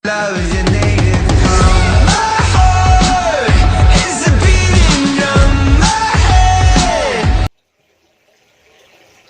Love is your native tongue. My heart is a beating drum. My head.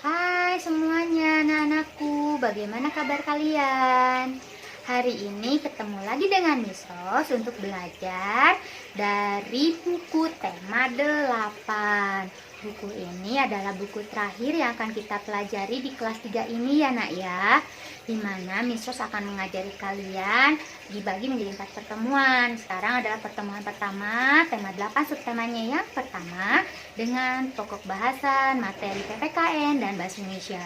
Hai semuanya anak-anakku, bagaimana kabar kalian? Hari ini ketemu lagi dengan Miss Ros untuk belajar dari buku tema 8. Buku ini adalah buku terakhir yang akan kita pelajari di kelas 3 ini ya nak ya, dimana Miss Ros akan mengajari kalian dibagi menjadi 4 pertemuan. Sekarang adalah pertemuan pertama, tema 8 subtemanya. Yang pertama dengan pokok bahasan, materi PPKN dan bahasa Indonesia.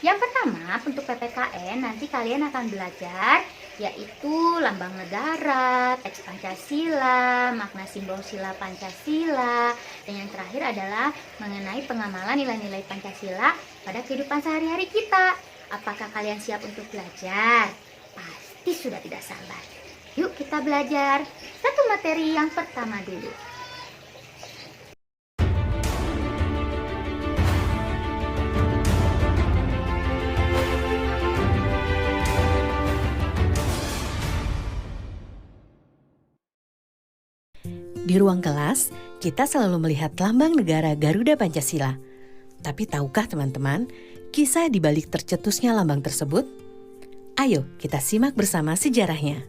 Yang pertama untuk PPKN nanti kalian akan belajar yaitu lambang negara, teks Pancasila, makna simbol sila Pancasila, dan yang terakhir adalah mengenai pengamalan nilai-nilai Pancasila pada kehidupan sehari-hari kita. Apakah kalian siap untuk belajar? Pasti sudah tidak sabar. Yuk kita belajar. Satu materi yang pertama dulu. Di ruang kelas, kita selalu melihat lambang negara Garuda Pancasila. Tapi tahukah teman-teman, kisah di balik tercetusnya lambang tersebut? Ayo kita simak bersama sejarahnya.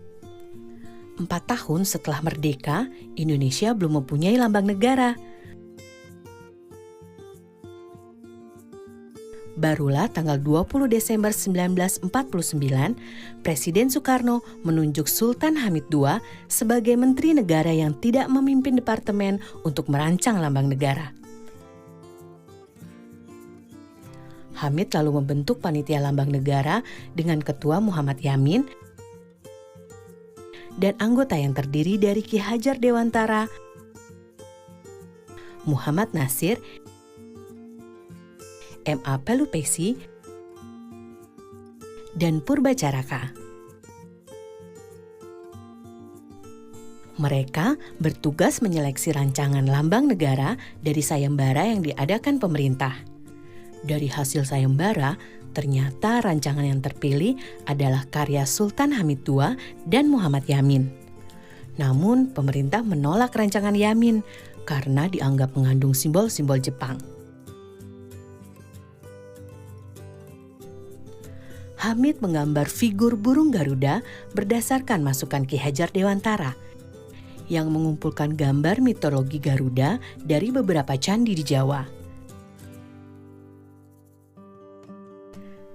4 tahun setelah merdeka, Indonesia belum mempunyai lambang negara. Barulah tanggal 20 Desember 1949, Presiden Soekarno menunjuk Sultan Hamid II sebagai Menteri Negara yang tidak memimpin departemen untuk merancang lambang negara. Hamid lalu membentuk panitia lambang negara dengan Ketua Muhammad Yamin dan anggota yang terdiri dari Ki Hajar Dewantara, Muhammad Nasir, M.A. Pelupesi, dan Purbacaraka. Mereka bertugas menyeleksi rancangan lambang negara dari sayembara yang diadakan pemerintah. Dari hasil sayembara, ternyata rancangan yang terpilih adalah karya Sultan Hamid II dan Muhammad Yamin. Namun, pemerintah menolak rancangan Yamin karena dianggap mengandung simbol-simbol Jepang. Hamid menggambar figur burung Garuda berdasarkan masukan Ki Hajar Dewantara yang mengumpulkan gambar mitologi Garuda dari beberapa candi di Jawa.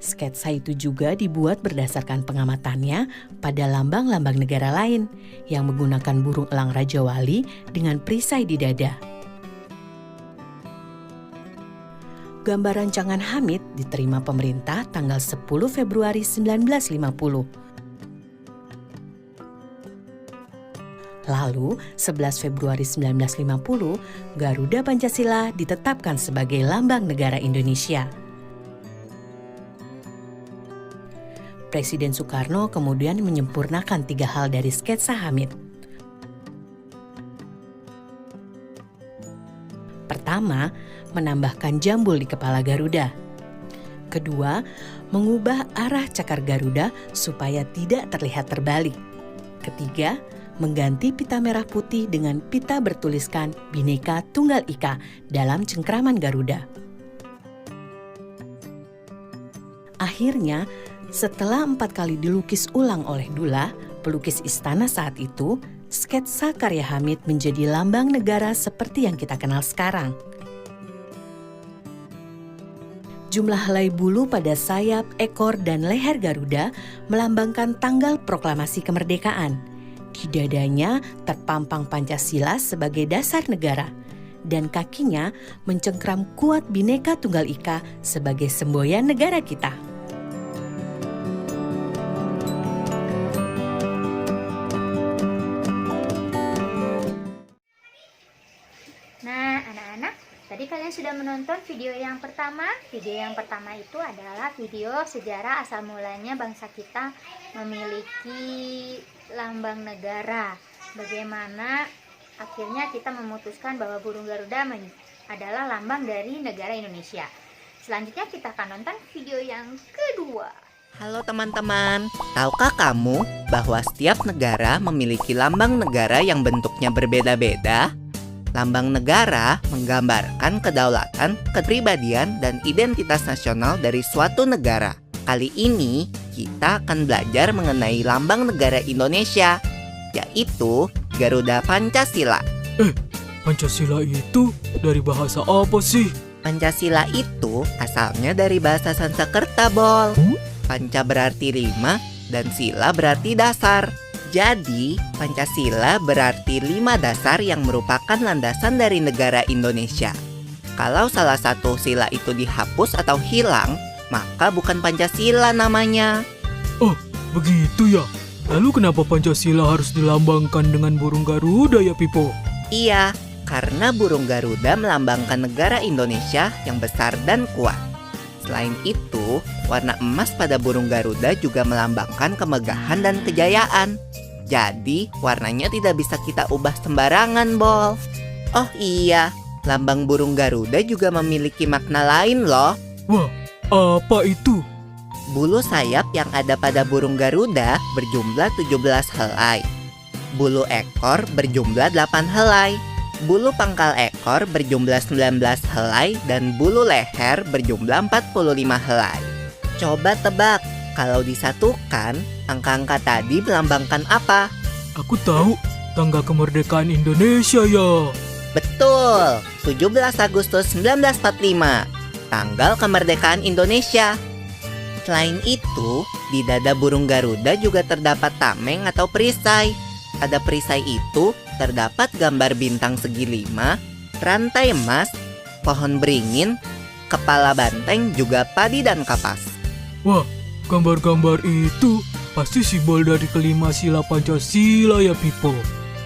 Sketsa itu juga dibuat berdasarkan pengamatannya pada lambang-lambang negara lain yang menggunakan burung elang Raja Wali dengan perisai di dada. Gambar rancangan Hamid diterima pemerintah tanggal 10 Februari 1950. Lalu, 11 Februari 1950, Garuda Pancasila ditetapkan sebagai lambang negara Indonesia. Presiden Soekarno kemudian menyempurnakan 3 hal dari sketsa Hamid. Pertama, menambahkan jambul di kepala Garuda. Kedua, mengubah arah cakar Garuda supaya tidak terlihat terbalik. Ketiga, mengganti pita merah putih dengan pita bertuliskan Bhinneka Tunggal Ika dalam cengkraman Garuda. Akhirnya, setelah 4 kali dilukis ulang oleh Dullah, pelukis istana saat itu, sketsa karya Hamid menjadi lambang negara seperti yang kita kenal sekarang. Jumlah helai bulu pada sayap, ekor, dan leher Garuda melambangkan tanggal proklamasi kemerdekaan. Di dadanya terpampang Pancasila sebagai dasar negara, dan kakinya mencengkram kuat Bhinneka Tunggal Ika sebagai semboyan negara kita. Nah, anak-anak, tadi kalian sudah menonton video yang pertama. Video yang pertama itu adalah video sejarah asal mulanya bangsa kita memiliki lambang negara. Bagaimana akhirnya kita memutuskan bahwa burung Garuda adalah lambang dari negara Indonesia. Selanjutnya kita akan nonton video yang kedua. Halo teman-teman, tahukah kamu bahwa setiap negara memiliki lambang negara yang bentuknya berbeda-beda? Lambang negara menggambarkan kedaulatan, kepribadian, dan identitas nasional dari suatu negara. Kali ini, kita akan belajar mengenai lambang negara Indonesia, yaitu Garuda Pancasila. Pancasila itu dari bahasa apa sih? Pancasila itu asalnya dari bahasa Sanskerta, Bol. Panca berarti 5 dan sila berarti dasar. Jadi, Pancasila berarti 5 dasar yang merupakan landasan dari negara Indonesia. Kalau salah satu sila itu dihapus atau hilang, maka bukan Pancasila namanya. Oh, begitu ya. Lalu kenapa Pancasila harus dilambangkan dengan burung Garuda ya, Pipo? Iya, karena burung Garuda melambangkan negara Indonesia yang besar dan kuat. Selain itu, warna emas pada burung Garuda juga melambangkan kemegahan dan kejayaan. Jadi, warnanya tidak bisa kita ubah sembarangan, Bol. Oh iya, lambang burung Garuda juga memiliki makna lain loh. Wah, apa itu? Bulu sayap yang ada pada burung Garuda berjumlah 17 helai. Bulu ekor berjumlah 8 helai. Bulu pangkal ekor berjumlah 19 helai dan bulu leher berjumlah 45 helai. Coba tebak, kalau disatukan, angka-angka tadi melambangkan apa? Aku tahu, tanggal kemerdekaan Indonesia ya. Betul, 17 Agustus 1945, tanggal kemerdekaan Indonesia. Selain itu, di dada burung Garuda juga terdapat tameng atau perisai. Pada perisai itu terdapat gambar bintang segi 5, rantai emas, pohon beringin, kepala banteng, juga padi dan kapas. Wah, gambar-gambar itu pasti simbol dari kelima sila Pancasila ya, Pipo.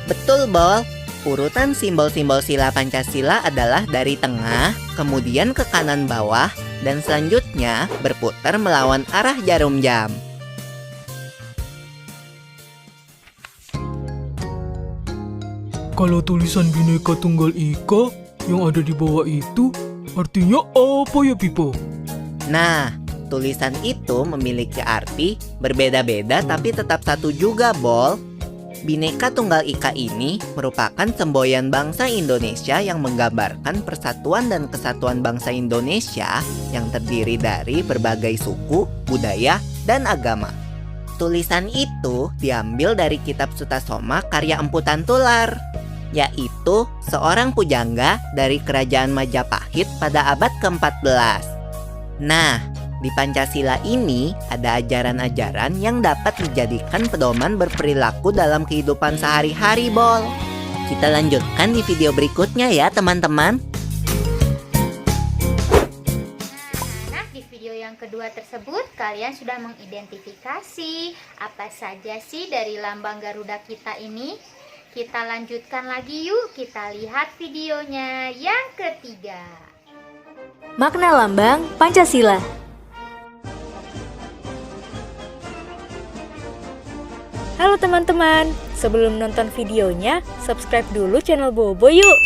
Betul, Bol. Urutan simbol-simbol sila Pancasila adalah dari tengah, kemudian ke kanan bawah, dan selanjutnya berputar melawan arah jarum jam. Kalau tulisan Bhinneka Tunggal Ika yang ada di bawah itu artinya apa ya, Pipo? Nah, tulisan itu memiliki arti berbeda-beda tapi tetap satu juga, Bol. Bhinneka Tunggal Ika ini merupakan semboyan bangsa Indonesia yang menggambarkan persatuan dan kesatuan bangsa Indonesia yang terdiri dari berbagai suku, budaya, dan agama. Tulisan itu diambil dari kitab Sutasoma karya Empu Tantular, yaitu seorang pujangga dari kerajaan Majapahit pada abad ke-14. Nah, di Pancasila ini ada ajaran-ajaran yang dapat dijadikan pedoman berperilaku dalam kehidupan sehari-hari, Bol. Kita lanjutkan di video berikutnya ya, teman-teman. Nah, di video yang kedua tersebut kalian sudah mengidentifikasi apa saja sih dari lambang Garuda kita ini. Kita lanjutkan lagi yuk, kita lihat videonya yang ketiga. Makna lambang Pancasila. Halo teman-teman, sebelum nonton videonya, subscribe dulu channel Bobo yuk.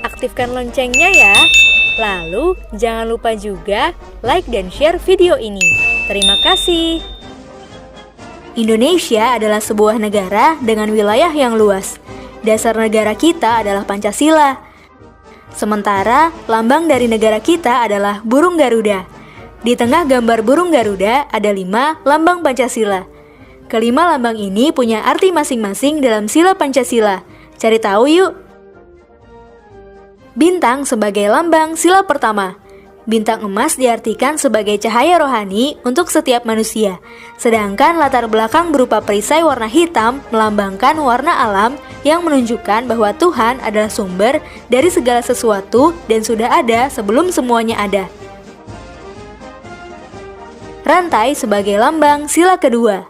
Aktifkan loncengnya ya. Lalu, jangan lupa juga like dan share video ini. Terima kasih. Indonesia adalah sebuah negara dengan wilayah yang luas. Dasar negara kita adalah Pancasila. Sementara, lambang dari negara kita adalah burung Garuda. Di tengah gambar burung Garuda ada 5 lambang Pancasila. Kelima lambang ini punya arti masing-masing dalam sila Pancasila. Cari tahu yuk. Bintang sebagai lambang sila pertama. Bintang emas diartikan sebagai cahaya rohani untuk setiap manusia. Sedangkan latar belakang berupa perisai warna hitam melambangkan warna alam yang menunjukkan bahwa Tuhan adalah sumber dari segala sesuatu dan sudah ada sebelum semuanya ada. Rantai sebagai lambang sila kedua.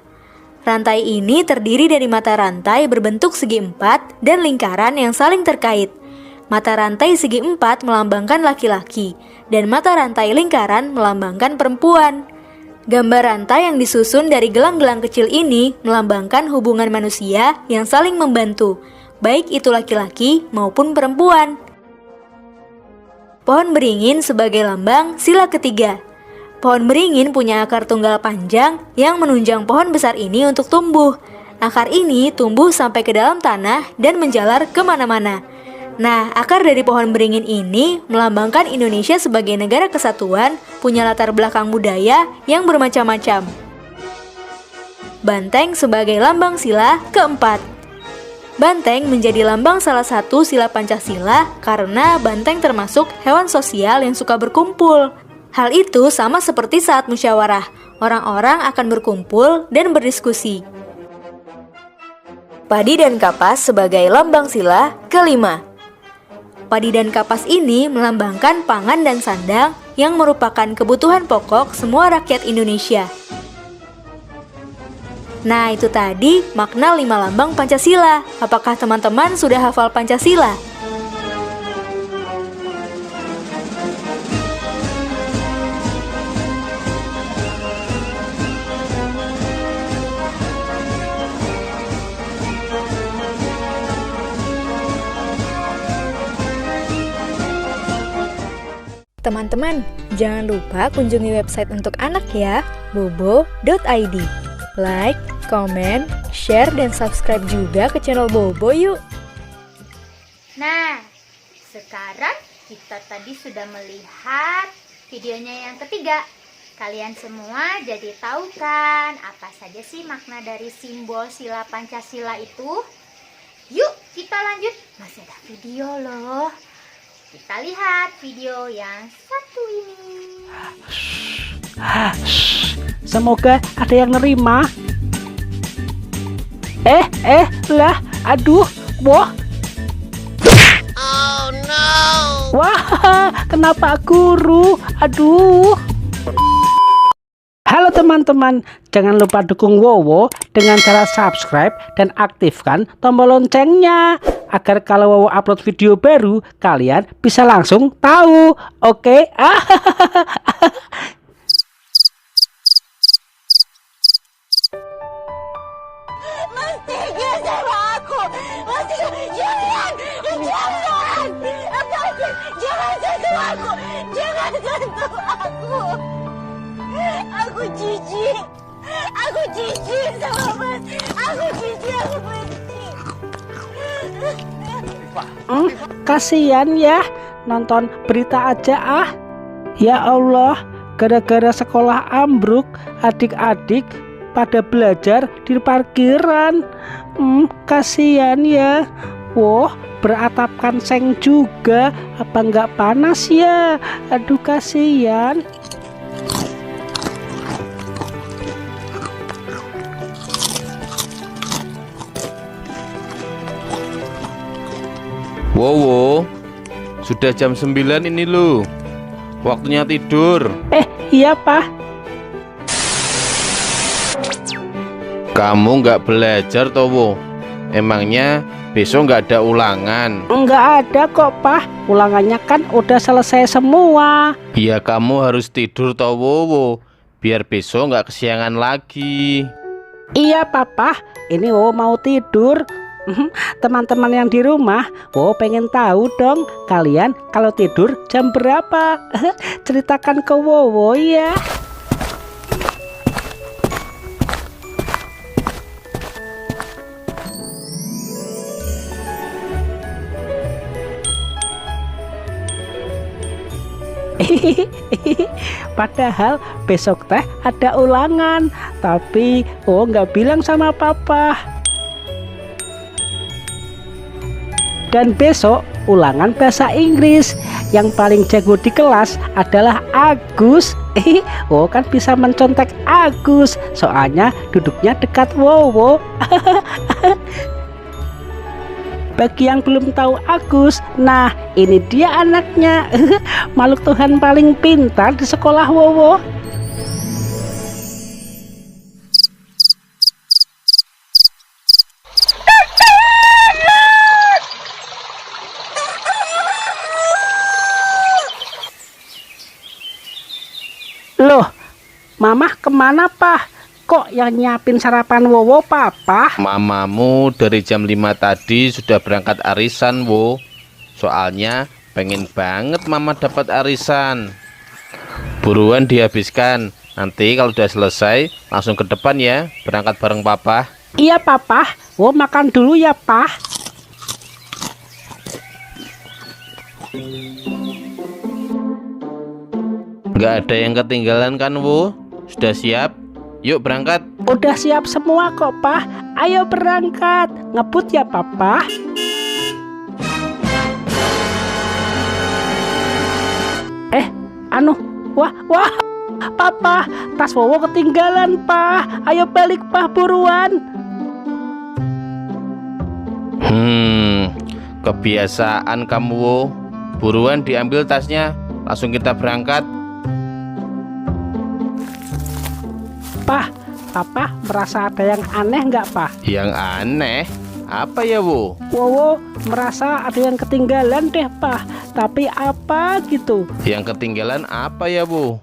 Rantai ini terdiri dari mata rantai berbentuk segi 4 dan lingkaran yang saling terkait. Mata rantai segi 4 melambangkan laki-laki, dan mata rantai lingkaran melambangkan perempuan. Gambar rantai yang disusun dari gelang-gelang kecil ini melambangkan hubungan manusia yang saling membantu, baik itu laki-laki maupun perempuan. Pohon beringin sebagai lambang sila ketiga. pohon beringin punya akar tunggal panjang yang menunjang pohon besar ini untuk tumbuh. Akar ini tumbuh sampai ke dalam tanah dan menjalar kemana-mana. Nah, akar dari pohon beringin ini melambangkan Indonesia sebagai negara kesatuan, punya latar belakang budaya yang bermacam-macam. Banteng sebagai lambang sila keempat. Banteng menjadi lambang salah satu sila Pancasila karena banteng termasuk hewan sosial yang suka berkumpul. Hal itu sama seperti saat musyawarah, orang-orang akan berkumpul dan berdiskusi. Padi dan kapas sebagai lambang sila kelima. Padi dan kapas ini melambangkan pangan dan sandang yang merupakan kebutuhan pokok semua rakyat Indonesia. Nah, itu tadi makna 5 lambang Pancasila. Apakah teman-teman sudah hafal Pancasila? Teman-teman, jangan lupa kunjungi website untuk anak ya, bobo.id. Like, komen, share, dan subscribe juga ke channel Bobo yuk. Nah, sekarang kita tadi sudah melihat videonya yang ketiga. Kalian semua jadi tahu kan apa saja sih makna dari simbol sila Pancasila itu? Yuk kita lanjut, masih ada video loh. Kita lihat video yang satu ini. Semoga ada yang nerima. Lah, aduh, wah. Oh no. Wah, kenapa guru? Aduh. Halo teman-teman, jangan lupa dukung Wowo dengan cara subscribe dan aktifkan tombol loncengnya agar kalau Wowo upload video baru kalian bisa langsung tahu. Oke? Aku jijik sama Mas. Aku benci. Kasihan ya, nonton berita aja. Ya Allah, gara-gara sekolah ambruk, adik-adik pada belajar di parkiran. Kasihan ya. Wah, beratapkan seng juga. Apa nggak panas ya? Aduh, kasihan. Wowo, sudah jam 9 ini loh. Waktunya tidur. Iya, Pak. Kamu nggak belajar toh, Wo? Emangnya besok nggak ada ulangan? Nggak ada kok, Pak. Ulangannya kan udah selesai semua. Ya kamu harus tidur toh, Wowo, biar besok nggak kesiangan lagi. Iya, Papa. Ini Wowo mau tidur. Teman-teman yang di rumah, pengen tahu dong, kalian kalau tidur jam berapa? Ceritakan ke Wowo ya. Padahal besok teh ada ulangan, tapi nggak bilang sama Papa. Dan besok ulangan bahasa Inggris. Yang paling jago di kelas adalah Agus. Kan bisa mencontek Agus, soalnya duduknya dekat Wowo. Bagi yang belum tahu Agus, nah ini dia anaknya. Makhluk Tuhan paling pintar di sekolah Wowo. Loh, Mama kemana, Pak? Kok yang nyiapin sarapan Wowo, Papa? Mamamu dari jam 5 tadi sudah berangkat arisan, Wo. Soalnya pengen banget Mama dapat arisan. Buruan dihabiskan. Nanti kalau udah selesai, langsung ke depan ya. Berangkat bareng papa. Iya papa, makan dulu ya pah. Nggak ada yang ketinggalan kan, Wo? Sudah siap? Yuk berangkat. Udah siap semua kok pah. Ayo berangkat. Ngebut ya papa. Wah, papa, tas Wowo ketinggalan pah. Ayo balik pah buruan. Kebiasaan kamu, Wo. Buruan diambil tasnya. Langsung kita berangkat. Pah, papa merasa ada yang aneh nggak pah? Yang aneh? Apa ya, Wo? Wowo merasa ada yang ketinggalan deh pah. Tapi apa gitu? Yang ketinggalan apa ya, Wo?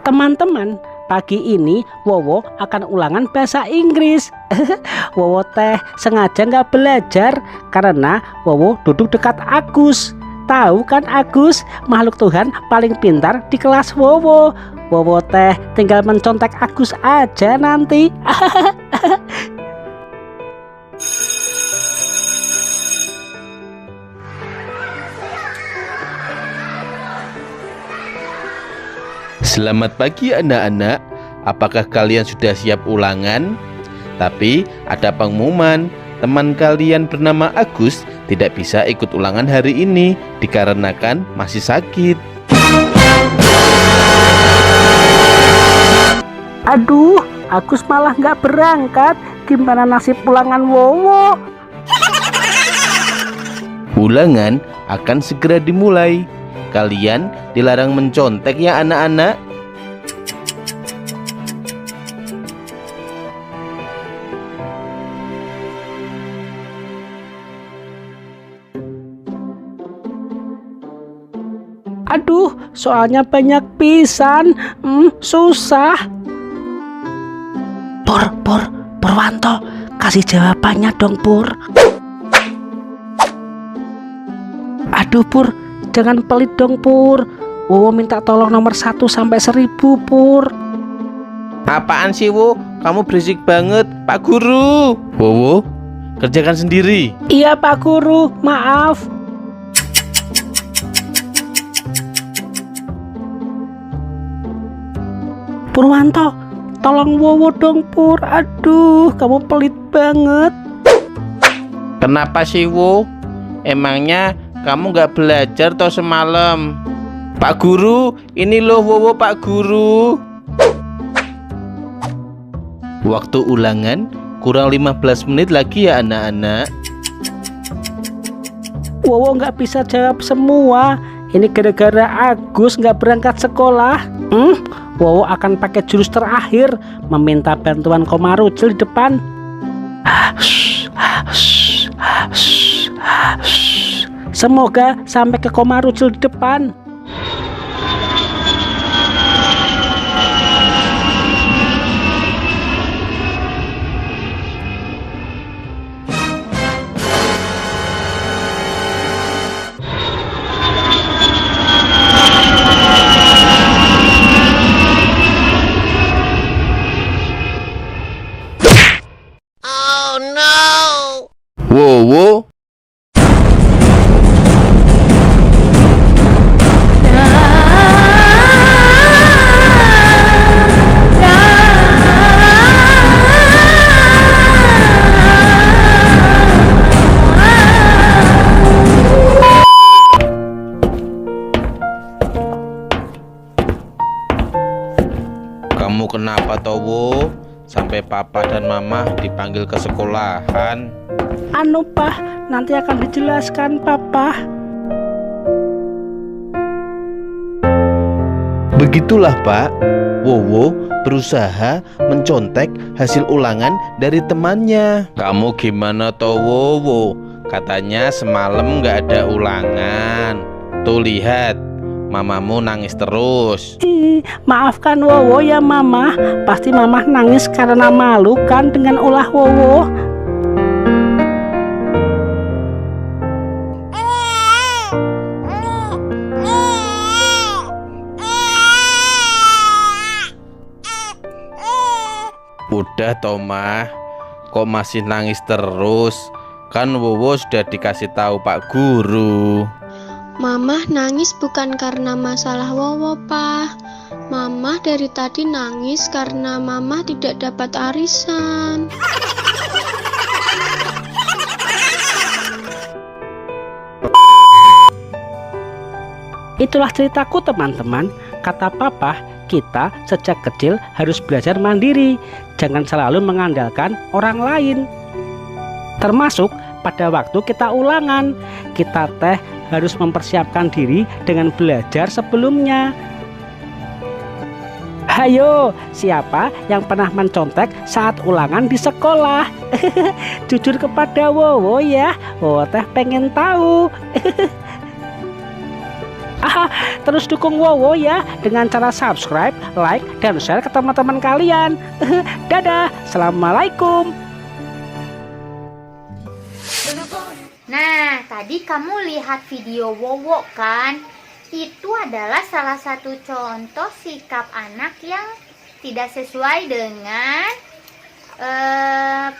Teman-teman, pagi ini Wowo akan ulangan bahasa Inggris. Wowo teh sengaja nggak belajar karena Wowo duduk dekat Agus. Tahu kan Agus, makhluk Tuhan paling pintar di kelas Wowo. Wowo teh tinggal mencontek Agus aja nanti. Selamat pagi anak-anak. Apakah kalian sudah siap ulangan? Tapi ada pengumuman. Teman kalian bernama Agus tidak bisa ikut ulangan hari ini dikarenakan masih sakit. Aduh, Agus malah nggak berangkat. Gimana nasib ulangan Wowo? Ulangan akan segera dimulai. Kalian dilarang mencontek ya anak-anak. Aduh, soalnya banyak pisan. Susah. Purwanto, kasih jawabannya dong Pur. Aduh Pur, jangan pelit dong Pur. Wowo minta tolong nomor 1 sampai 1000 Pur. Apaan sih, Wo? Kamu berisik banget, Pak Guru. Wowo, kerjakan sendiri. Iya Pak Guru, maaf. Purwanto, tolong Wowo dong Pur. Aduh, kamu pelit banget. Kenapa sih, Wo? Emangnya kamu nggak belajar toh semalam? Pak Guru, ini loh Wowo Pak Guru. Waktu ulangan kurang 15 menit lagi ya anak-anak. Wowo nggak bisa jawab semua. Ini gara-gara Agus nggak berangkat sekolah. Wowo akan pakai jurus terakhir, meminta bantuan Komarucil di depan. Semoga sampai ke Komarucil di depan. Wowo, kamu kenapa Towo? Sampai papa dan mama dipanggil ke sekolahan. Anu Pah, nanti akan dijelaskan Papa. Begitulah Pak, Wowo berusaha mencontek hasil ulangan dari temannya. Kamu gimana toh Wowo? Katanya semalam nggak ada ulangan. Tuh lihat, mamamu nangis terus. Maafkan Wowo ya Mama. Pasti Mama nangis karena malu kan dengan ulah Wowo. Udah Toma, kok masih nangis terus? Kan Wowo sudah dikasih tahu Pak Guru. Mamah nangis bukan karena masalah Wowo, Pak. Mamah dari tadi nangis karena Mamah tidak dapat arisan. Itulah ceritaku teman-teman. Kata Papa, kita sejak kecil harus belajar mandiri. Jangan selalu mengandalkan orang lain. Termasuk pada waktu kita ulangan. Kita harus mempersiapkan diri dengan belajar sebelumnya. Hayo, siapa yang pernah mencontek saat ulangan di sekolah? Jujur kepada Wowo ya. Wowo pengen tahu. Terus dukung Wowo ya dengan cara subscribe, like, dan share ke teman-teman kalian. Dadah, assalamualaikum. Nah, tadi kamu lihat video Wowo kan? Itu adalah salah satu contoh sikap anak yang tidak sesuai dengan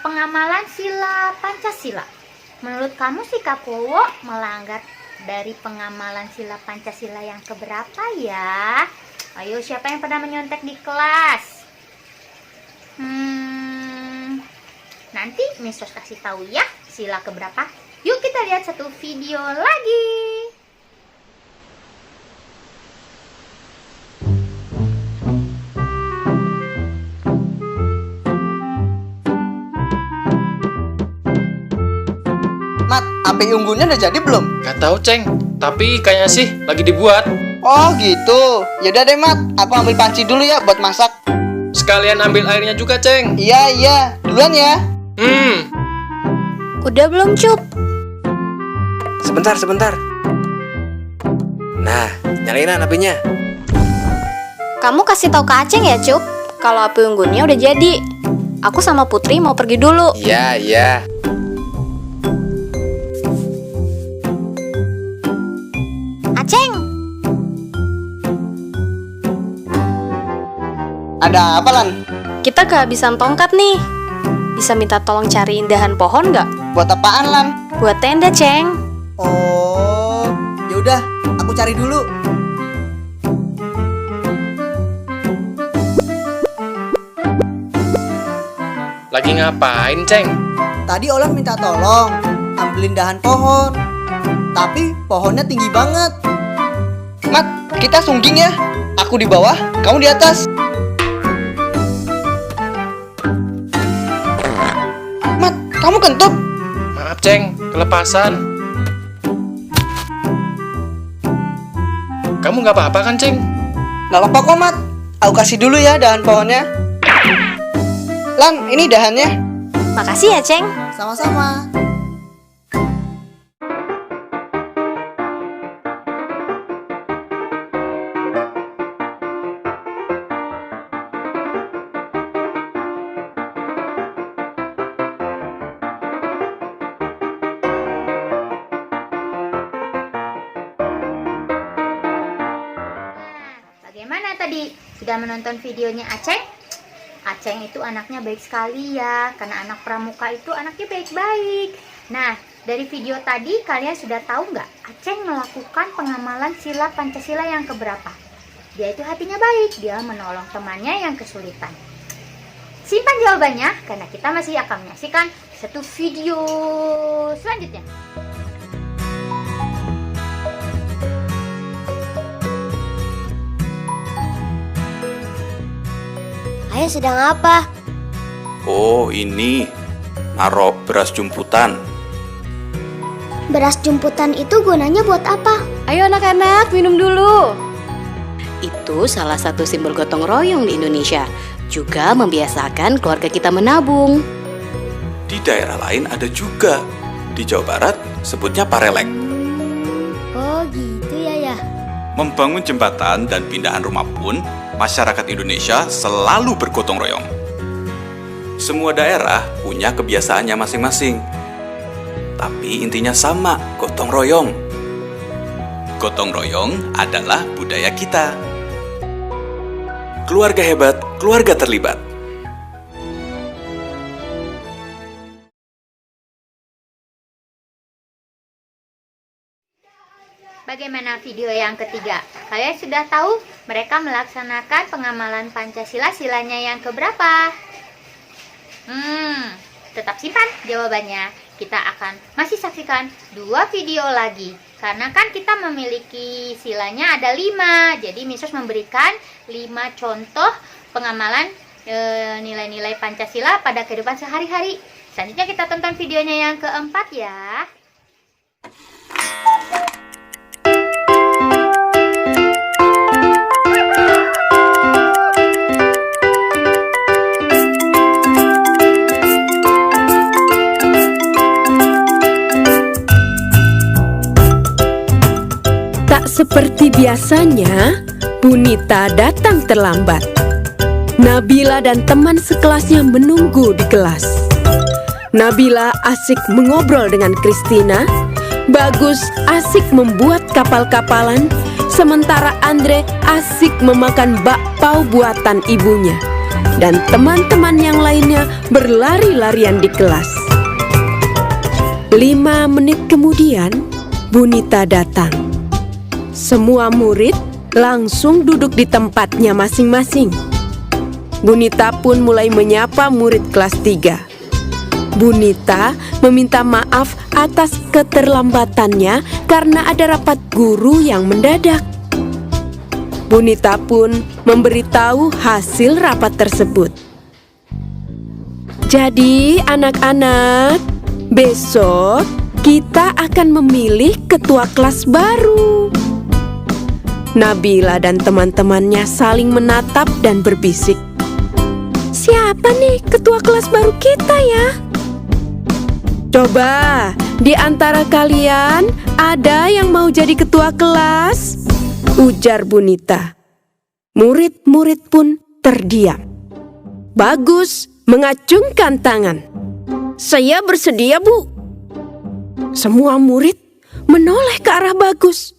pengamalan sila Pancasila. Menurut kamu sikap Wowo melanggar dari pengamalan sila Pancasila yang keberapa ya? Ayo, siapa yang pernah menyontek di kelas? Nanti Miss Ros kasih tahu ya sila keberapa. Yuk kita lihat satu video lagi. Mat, HP unggunya udah jadi belum? Gak tahu Ceng, tapi kayaknya sih lagi dibuat. Oh gitu. Yaudah deh Mat, aku ambil panci dulu ya buat masak. Sekalian ambil airnya juga Ceng. Iya, duluan ya. Udah belum, Cup? Sebentar. Nah, nyalain HP-nya. Kamu kasih tahu ke Aceng ya, Cup, kalau api unggunnya udah jadi. Aku sama Putri mau pergi dulu. Iya. Aceng, Ada apa Lan? kita kehabisan tongkat nih. Bisa minta tolong cariin dahan pohon nggak? Buat apaan Lan? Buat tenda, Ceng. Oh, yaudah, aku cari dulu. Lagi ngapain Ceng? Tadi Olan minta tolong ambilin dahan pohon. Tapi pohonnya tinggi banget. Mat, kita sungging ya. Aku di bawah, kamu di atas. Mat, kamu kentut. Maaf Ceng, kelepasan. Kamu gak apa-apa kan Ceng? Gak apa-apa kok Mat. Aku kasih dulu ya dahan pohonnya. Lan, ini dahannya. Makasih ya, Ceng. Sama-sama. Bagaimana tadi? Sudah menonton videonya Aceng? Aceng itu anaknya baik sekali ya, karena anak pramuka itu anaknya baik-baik. Nah, dari video tadi kalian sudah tahu nggak? Aceng melakukan pengamalan sila Pancasila yang keberapa? Dia itu hatinya baik, dia menolong temannya yang kesulitan. Simpan jawabannya, karena kita masih akan menyaksikan satu video selanjutnya. Ayah sedang apa? Oh, ini naruh beras jumputan. Beras jumputan itu gunanya buat apa? Ayo anak-anak, minum dulu. Itu salah satu simbol gotong royong di Indonesia. Juga membiasakan keluarga kita menabung. Di daerah lain ada juga. Di Jawa Barat sebutnya parelek. Oh gitu ya. Membangun jembatan dan pindahan rumah pun, masyarakat Indonesia selalu bergotong royong. Semua daerah punya kebiasaannya masing-masing. Tapi intinya sama, gotong royong. Gotong royong adalah budaya kita. Keluarga hebat, keluarga terlibat. Bagaimana video yang ketiga? Kalian sudah tahu mereka melaksanakan pengamalan Pancasila silanya yang keberapa? Tetap simpan jawabannya. Kita akan masih saksikan 2 video lagi. Karena kan kita memiliki silanya ada 5. Jadi Misos memberikan 5 contoh pengamalan nilai-nilai Pancasila pada kehidupan sehari-hari. Selanjutnya kita tonton videonya yang keempat ya. Seperti biasanya, Bunita datang terlambat. Nabila dan teman sekelasnya menunggu di kelas. Nabila asik mengobrol dengan Kristina, Bagus asik membuat kapal-kapalan, sementara Andre asik memakan bakpao buatan ibunya. Dan teman-teman yang lainnya berlari-larian di kelas. 5 menit kemudian, Bunita datang. Semua murid langsung duduk di tempatnya masing-masing. Bunita pun mulai menyapa murid kelas 3. Bunita meminta maaf atas keterlambatannya karena ada rapat guru yang mendadak. Bunita pun memberitahu hasil rapat tersebut. Jadi anak-anak, besok kita akan memilih ketua kelas baru. Nabila dan teman-temannya saling menatap dan berbisik. Siapa nih ketua kelas baru kita ya? Coba, di antara kalian ada yang mau jadi ketua kelas? Ujar Bunita. Murid-murid pun terdiam. Bagus mengacungkan tangan. Saya bersedia, Bu. Semua murid menoleh ke arah Bagus.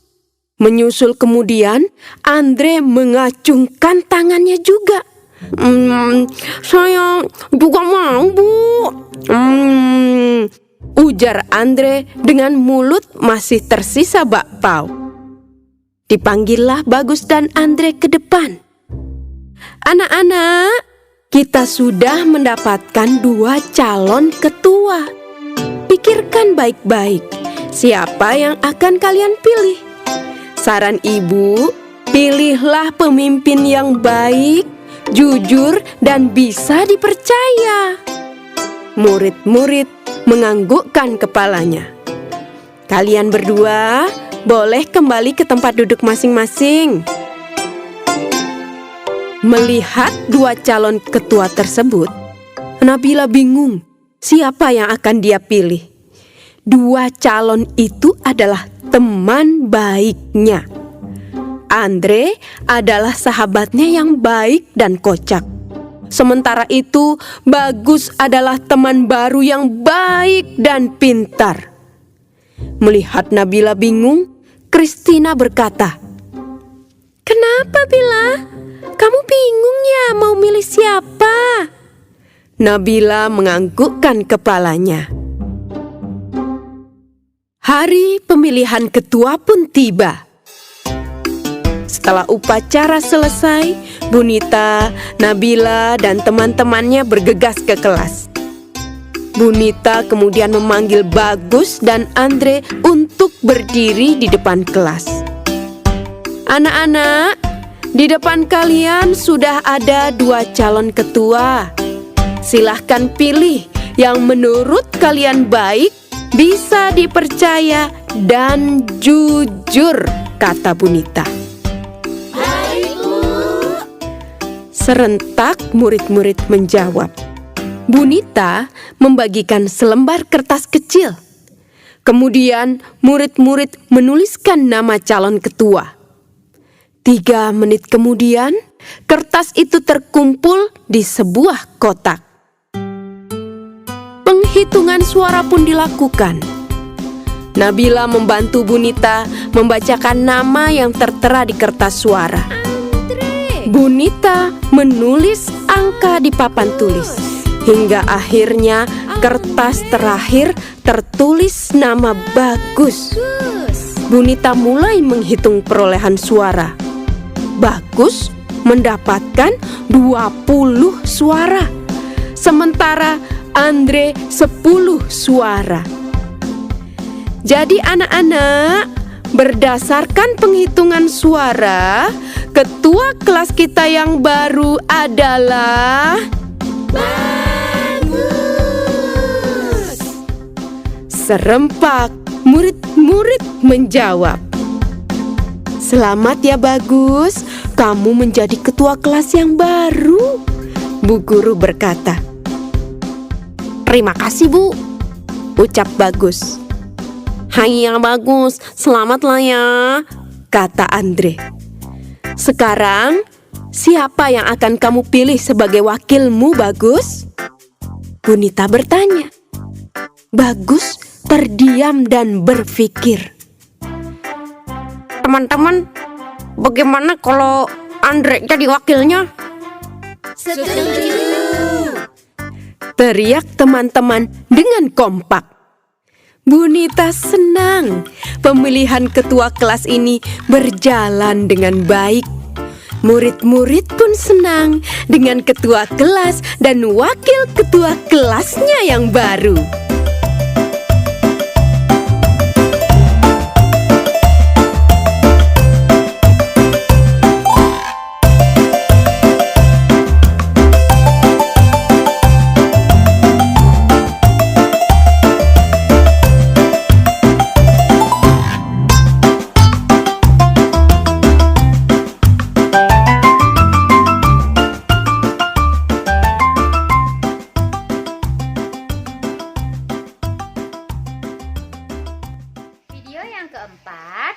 Menyusul kemudian, Andre mengacungkan tangannya juga. Saya juga mau, Bu. Ujar Andre dengan mulut masih tersisa bakpao. Dipanggillah Bagus dan Andre ke depan. Anak-anak, kita sudah mendapatkan 2 calon ketua. Pikirkan baik-baik, siapa yang akan kalian pilih? Saran ibu, pilihlah pemimpin yang baik, jujur, dan bisa dipercaya. Murid-murid menganggukkan kepalanya. Kalian berdua boleh kembali ke tempat duduk masing-masing. Melihat 2 calon ketua tersebut, Nabila bingung siapa yang akan dia pilih. 2 calon itu adalah teman baiknya. Andre adalah sahabatnya yang baik dan kocak. Sementara itu, Bagus adalah teman baru yang baik dan pintar. Melihat Nabila bingung, Kristina berkata, "Kenapa, Bila? Kamu bingung ya mau milih siapa?" Nabila menganggukkan kepalanya. Hari pemilihan ketua pun tiba. Setelah upacara selesai, Bunita, Nabila, dan teman-temannya bergegas ke kelas. Bunita kemudian memanggil Bagus dan Andre untuk berdiri di depan kelas. Anak-anak, di depan kalian sudah ada 2 calon ketua. Silahkan pilih yang menurut kalian baik, bisa dipercaya, dan jujur, kata Bunita. Baik, Bu. Serentak murid-murid menjawab. Bunita membagikan selembar kertas kecil. Kemudian murid-murid menuliskan nama calon ketua. 3 menit kemudian, kertas itu terkumpul di sebuah kotak. Penghitungan suara pun dilakukan. Nabila membantu Bunita membacakan nama yang tertera di kertas suara. Bunita menulis angka di papan tulis. Hingga akhirnya kertas terakhir tertulis nama Bagus. Bunita mulai menghitung perolehan suara. Bagus mendapatkan 20 suara. Sementara Andre 10 suara. Jadi anak-anak, berdasarkan penghitungan suara, ketua kelas kita yang baru adalah Bagus. Serempak murid-murid menjawab. Selamat ya Bagus, kamu menjadi ketua kelas yang baru, Bu Guru berkata. Terima kasih Bu, ucap Bagus. Hai ya Bagus, selamatlah ya, kata Andre. Sekarang, siapa yang akan kamu pilih sebagai wakilmu Bagus? Bunita bertanya. Bagus terdiam dan berpikir. Teman-teman, bagaimana kalau Andre jadi wakilnya? Setuju. Teriak teman-teman dengan kompak. Bunita senang pemilihan ketua kelas ini berjalan dengan baik. Murid-murid pun senang dengan ketua kelas dan wakil ketua kelasnya yang baru.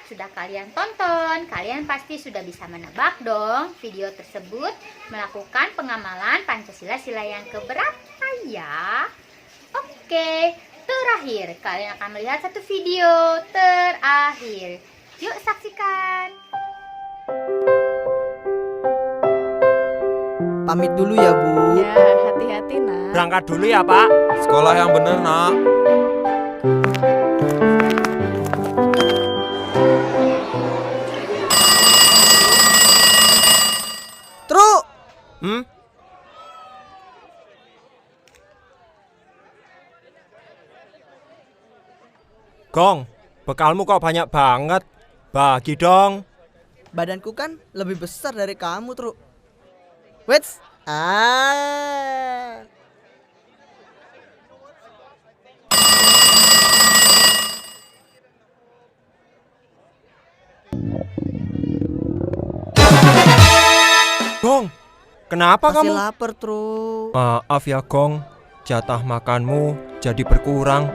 Sudah kalian tonton, kalian pasti sudah bisa menebak dong video tersebut melakukan pengamalan Pancasila sila yang keberapa ya? Oke, terakhir kalian akan melihat satu video terakhir. Yuk saksikan. Pamit dulu ya Bu. Ya, hati-hati nak. Berangkat dulu ya Pak. Sekolah yang bener nak. Gong, bekalmu kok banyak banget. Bagi dong. Badanku kan lebih besar dari kamu, Truk. Wets. Gong, kenapa Masih kamu? lapar, Truk. Maaf ya Gong, jatah makanmu jadi berkurang.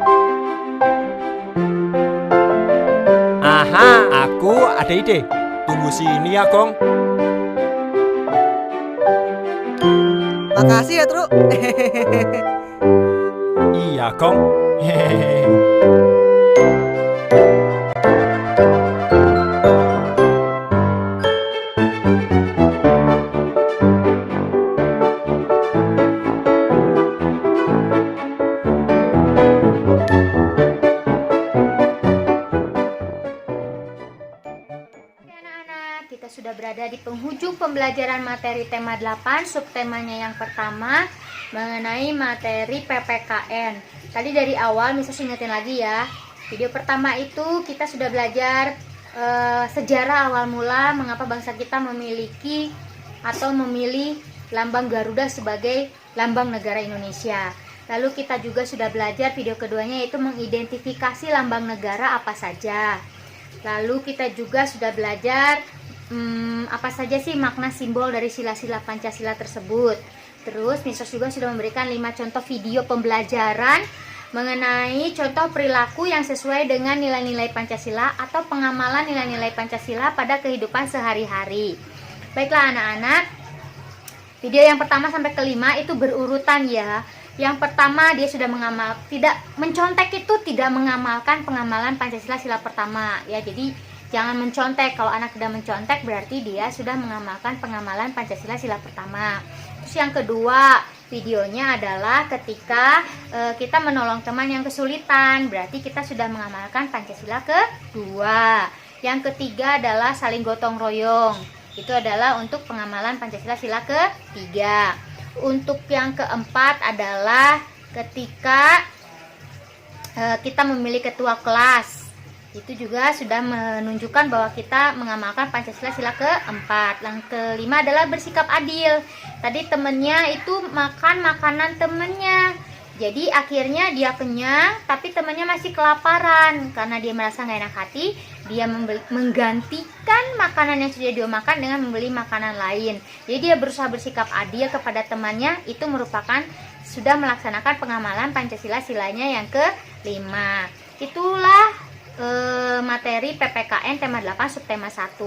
Aha, aku ada ide. Tunggu sini ya Gong. Makasih ya Truk. Iya Gong. Kita sudah berada di penghujung pembelajaran materi tema 8, subtemanya yang pertama mengenai materi PPKN. Tadi dari awal Miss ingetin lagi ya. Video pertama itu kita sudah belajar sejarah awal mula mengapa bangsa kita memiliki atau memilih lambang Garuda sebagai lambang negara Indonesia. Lalu kita juga sudah belajar video keduanya yaitu mengidentifikasi lambang negara apa saja. Lalu kita juga sudah belajar apa saja sih makna simbol dari sila-sila Pancasila tersebut. Terus Miss juga sudah memberikan 5 contoh video pembelajaran mengenai contoh perilaku yang sesuai dengan nilai-nilai Pancasila atau pengamalan nilai-nilai Pancasila pada kehidupan sehari-hari. Baiklah anak-anak, video yang pertama sampai kelima itu berurutan ya. Yang pertama dia sudah mencontek itu tidak mengamalkan pengamalan Pancasila sila pertama ya. Jadi jangan mencontek. Kalau anak tidak mencontek berarti dia sudah mengamalkan pengamalan Pancasila sila pertama. Terus yang kedua, videonya adalah ketika kita menolong teman yang kesulitan, berarti kita sudah mengamalkan Pancasila kedua. Yang ketiga adalah saling gotong royong. Itu adalah untuk pengamalan Pancasila sila ketiga. Untuk yang keempat adalah ketika kita memilih ketua kelas. Itu juga sudah menunjukkan bahwa kita mengamalkan Pancasila sila keempat. Yang kelima adalah bersikap adil. Tadi temennya itu makan makanan temennya, jadi akhirnya dia kenyang tapi temennya masih kelaparan. Karena dia merasa gak enak hati, dia menggantikan makanan yang sudah dia makan dengan membeli makanan lain. Jadi dia berusaha bersikap adil kepada temannya. Itu merupakan sudah melaksanakan pengamalan Pancasila silanya yang kelima. Itulah materi PPKN tema 8 subtema 1.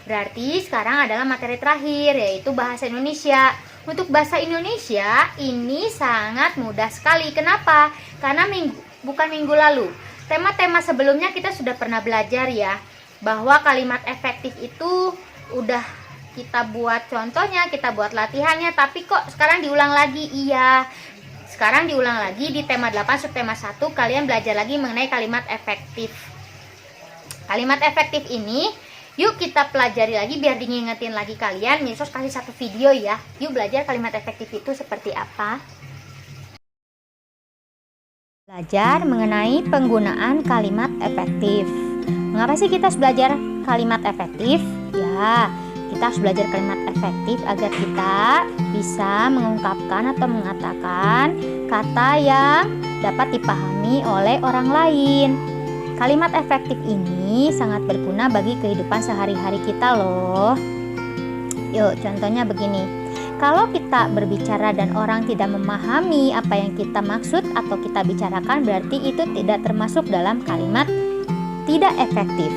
Berarti sekarang adalah materi terakhir, yaitu bahasa Indonesia. Untuk bahasa Indonesia ini sangat mudah sekali. Kenapa? Karena bukan minggu lalu, tema-tema sebelumnya kita sudah pernah belajar ya, bahwa kalimat efektif itu udah kita buat contohnya, kita buat latihannya, tapi kok sekarang diulang lagi? Iya, sekarang diulang lagi di tema 8 subtema 1. Kalian belajar lagi mengenai kalimat efektif. Kalimat efektif ini yuk kita pelajari lagi biar diingetin lagi kalian. Misos kasih satu video ya. Yuk belajar kalimat efektif itu seperti apa. Belajar mengenai penggunaan kalimat efektif. Mengapa sih kita harus belajar kalimat efektif? Ya, kita harus belajar kalimat efektif agar kita bisa mengungkapkan atau mengatakan kata yang dapat dipahami oleh orang lain. Kalimat efektif ini sangat berguna bagi kehidupan sehari-hari kita loh. Yuk, contohnya begini. Kalau kita berbicara dan orang tidak memahami apa yang kita maksud atau kita bicarakan, berarti itu tidak termasuk dalam kalimat tidak efektif.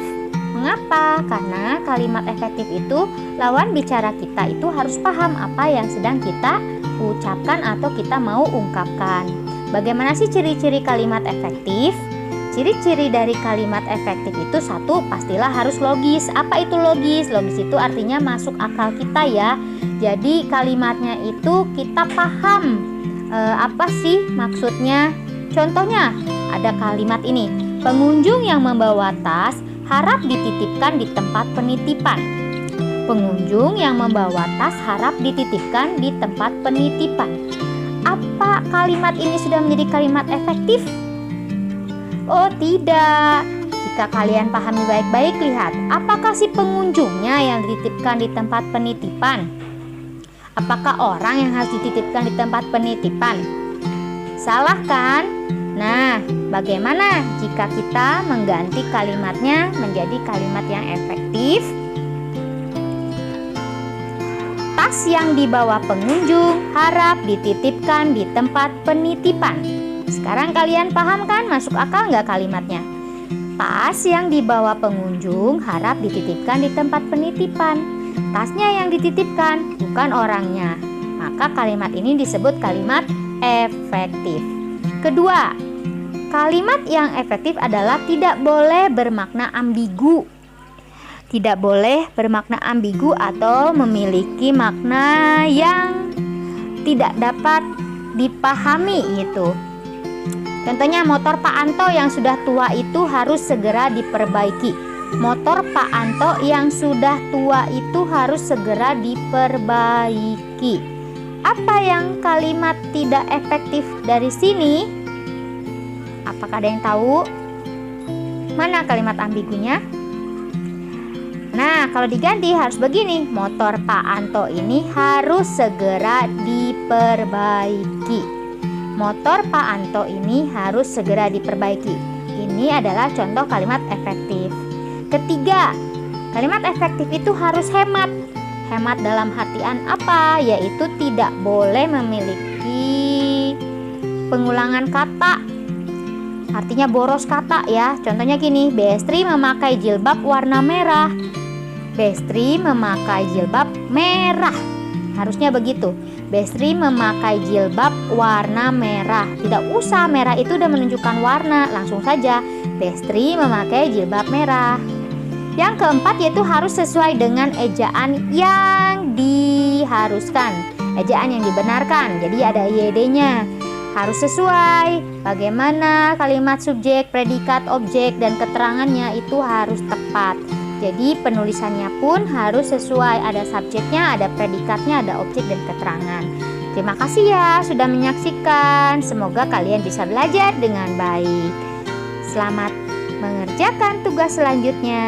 Mengapa? Karena kalimat efektif itu lawan bicara kita itu harus paham apa yang sedang kita ucapkan atau kita mau ungkapkan. Bagaimana sih ciri-ciri kalimat efektif? Ciri-ciri dari kalimat efektif itu satu, pastilah harus logis. Apa itu logis? Logis itu artinya masuk akal kita ya. Jadi kalimatnya itu kita paham apa sih maksudnya. Contohnya ada kalimat ini, pengunjung yang membawa tas harap dititipkan di tempat penitipan. Pengunjung yang membawa tas harap dititipkan di tempat penitipan. Apa kalimat ini sudah menjadi kalimat efektif? Oh tidak. Jika kalian pahami baik-baik, lihat apakah si pengunjungnya yang dititipkan di tempat penitipan? Apakah orang yang harus dititipkan di tempat penitipan? Salah kan? Nah, bagaimana jika kita mengganti kalimatnya menjadi kalimat yang efektif? Tas yang dibawa pengunjung harap dititipkan di tempat penitipan. Sekarang kalian paham kan? Masuk akal nggak kalimatnya? Tas yang dibawa pengunjung harap dititipkan di tempat penitipan. Tasnya yang dititipkan, bukan orangnya. Maka kalimat ini disebut kalimat efektif. Kedua, kalimat yang efektif adalah tidak boleh bermakna ambigu. Tidak boleh bermakna ambigu atau memiliki makna yang tidak dapat dipahami gitu. Contohnya motor Pak Anto yang sudah tua itu harus segera diperbaiki. Motor Pak Anto yang sudah tua itu harus segera diperbaiki. Apa yang kalimat tidak efektif dari sini? Apakah ada yang tahu? Mana kalimat ambigunya? Nah, kalau diganti harus begini. Motor Pak Anto ini harus segera diperbaiki. Motor Pak Anto ini harus segera diperbaiki. Ini adalah contoh kalimat efektif. Ketiga, kalimat efektif itu harus hemat. Hemat dalam artian apa? Yaitu tidak boleh memiliki pengulangan kata. artinya boros kata ya. Contohnya gini, Bestri memakai jilbab warna merah. Bestri memakai jilbab merah. Harusnya begitu. Bestri memakai jilbab warna merah. Tidak usah, merah itu udah menunjukkan warna. Langsung saja, Bestri memakai jilbab merah. Yang keempat yaitu harus sesuai dengan ejaan yang diharuskan, ejaan yang dibenarkan. Jadi ada YD-nya. Harus sesuai. Bagaimana kalimat subjek, predikat, objek, dan keterangannya itu harus tepat. Jadi penulisannya pun harus sesuai. Ada subjeknya, ada predikatnya, ada objek dan keterangan. Terima kasih ya sudah menyaksikan. Semoga kalian bisa belajar dengan baik. Selamat mengerjakan tugas selanjutnya.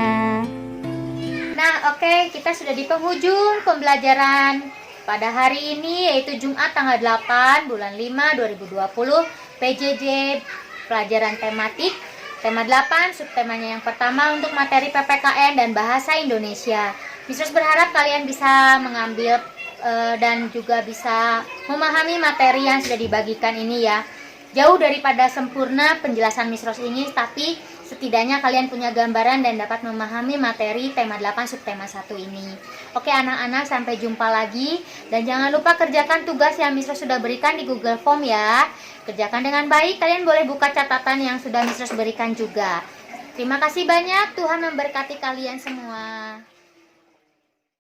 Nah, oke, kita sudah di penghujung pembelajaran pada hari ini, yaitu Jumat tanggal 8 bulan 5 2020, PJJ pelajaran tematik. Tema 8, subtemanya yang pertama untuk materi PPKN dan bahasa Indonesia. Miss berharap kalian bisa mengambil dan juga bisa memahami materi yang sudah dibagikan ini ya. Jauh daripada sempurna penjelasan Miss Rose ini, tapi setidaknya kalian punya gambaran dan dapat memahami materi tema 8 subtema 1 ini. Oke anak-anak, sampai jumpa lagi. Dan jangan lupa kerjakan tugas yang Miss Rose sudah berikan di Google Form ya. Kerjakan dengan baik, kalian boleh buka catatan yang sudah Miss Rose berikan juga. Terima kasih banyak, Tuhan memberkati kalian semua.